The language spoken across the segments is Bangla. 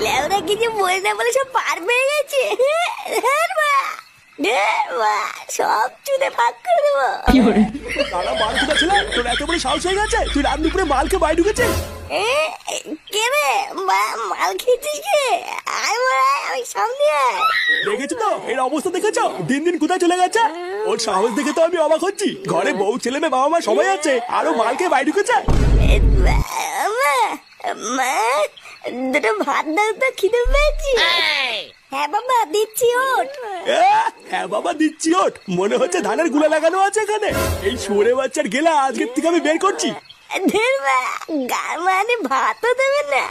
লেওরা কিছু বলে না বলে সব পার পেয়ে গেছে। সব চুদে ভাগ করে দেবো। তারা মাল কোথা ছিল? তোর এত বড় সাহস হয়ে গেছে তুই রাত দুপুরে মালকে বাইরে ঢুকেছিস? কে রে মাল খেয়েছিস কে? আয় আমি সামনে আয়। দেখেছো তো এর অবস্থা, দেখেছো দিন দিন কোথায় চলে গেছে? ওর সাহস দেখে তো আমি অবাক হচ্ছি। ঘরে বউ ছেলে মেয়ে বাবা মা সবাই আছে, আরো মালকে বাইরে ঢুকেছে। মা দুটো ভাত দাও তো, খিদে পেয়েছি। হ্যাঁ বাবা দিচ্ছি, ওঠ। হ্যাঁ বাবা দিচ্ছি, ওঠ। মনে হচ্ছে ধানের গুলা লাগানো আছে এখানে। এই শুয়োরে বাচ্চার গেলা আজকের থেকে আমি বের করছি। মানে ভাতও দেবে না।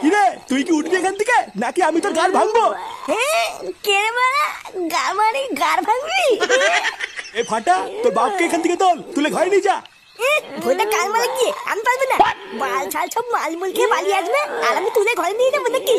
কিরে তুই কি উঠবি এখান থেকে নাকি আমি তোর গাড় ভাঙবো? কে রে মারা গার মানে গার ভাঙবি? এ ফাটা, তোর বাপকে এখান থেকে তুলে ঘরে নিয়ে যা। ভোটা কাল মালে গিয়ে আমি পারবো না। মাল ছাল সব মাল মুল খেয়ে পালিয়ে আসবে আর আমি তুলে ঘরে নিয়ে যাবো নাকি?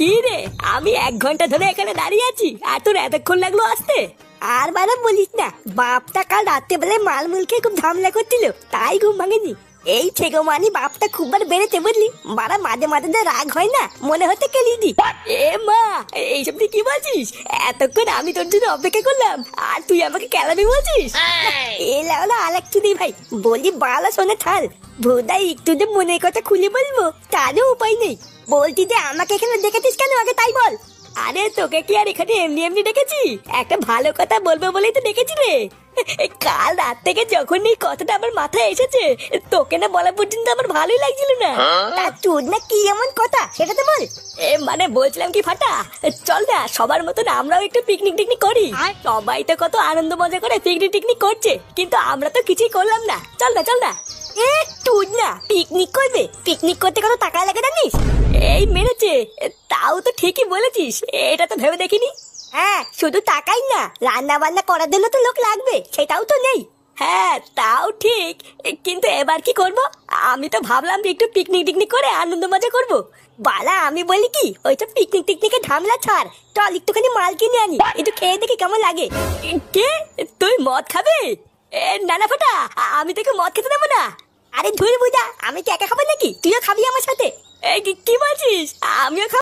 কি রে, আমি 1 ঘন্টা ধরে এখানে দাঁড়িয়ে আছি আর তোর এতক্ষণ লাগলো আসতে? আর বাবা বলিস না, বাপটা কাল রাত্রে বেলায় মাল মুল খেয়ে খুব ঝামেলা করছিল, তাই ঘুম ভাঙেনি। এই ছেগো মানি বাপটা খুব বার বেড়েছে বুঝলি। বাড়া মাঝে মাঝে যে রাগ হয় না, মনে হতে কেলি দি। এ মা, এইসব তুই কি বলছিস? এতক্ষণ আমি তোর জন্য অপেক্ষা করলাম আর তুই আমাকে কেলাবি বলছিস? এলা হলো আলেক চুদি ভাই, বলি বালা শোনে থাল। ভোদাই একটু যে মনের কথা খুলে বলবো তারও উপায় নেই। বলছি যে আমাকে এখানে দেখেছিস কেন আগে তাই বল। আরে তোকে কি আর এখানে এমনি এমনি ডেকেছি? একটা ভালো কথা বলবো বলেই তো ডেকেছি রে। কাল রাত থেকে যখন এই কথাটা আমার মাথায় এসেছে, তোকে না বলা পর্যন্ত আমার ভালোই লাগছিল না। তা তোর না কি এমন কথা সেটা তো বল। মানে বলছিলাম কি ফাটা, চল না সবার মতন আমরাও একটু পিকনিক টিকনিক করি। সবাই তো কত আনন্দ মজা করে পিকনিক টিকনিক করছে, কিন্তু আমরা তো কিছুই করলাম না। চল না চল না। তুই না পিকনিক করবে? পিকনিক করতে কত টাকা লাগে জানিস? এই মেরেছে, তাও তো ঠিকই বলেছিস, এটা তো ভেবে দেখিনি। হ্যাঁ শুধু টাকাই না, রান্না বান্না করার জন্য তো লোক লাগবে, সেটাও তো নেই। হ্যাঁ তাও ঠিক, কিন্তু এবার কি করব? আমি তো ভাবলাম যে একটু পিকনিক টিকনিক করে আনন্দ মজা করব। বালা আমি বলি কি, ওইসব পিকনিক টিকনিকে ঝামেলা ছাড়, চল একটুখানি মাল কিনে আনি, একটু খেয়ে দেখি কেমন লাগে। কে, তুই মদ খাবে? না না ফাটা, আমি তোকে মদ খেতে দেবো না। আরে ধুর বুঝা, আমি কি একা খাবো নাকি? তুইও খাবি আমার সাথে? কি বলছিস? আমিও খাবো?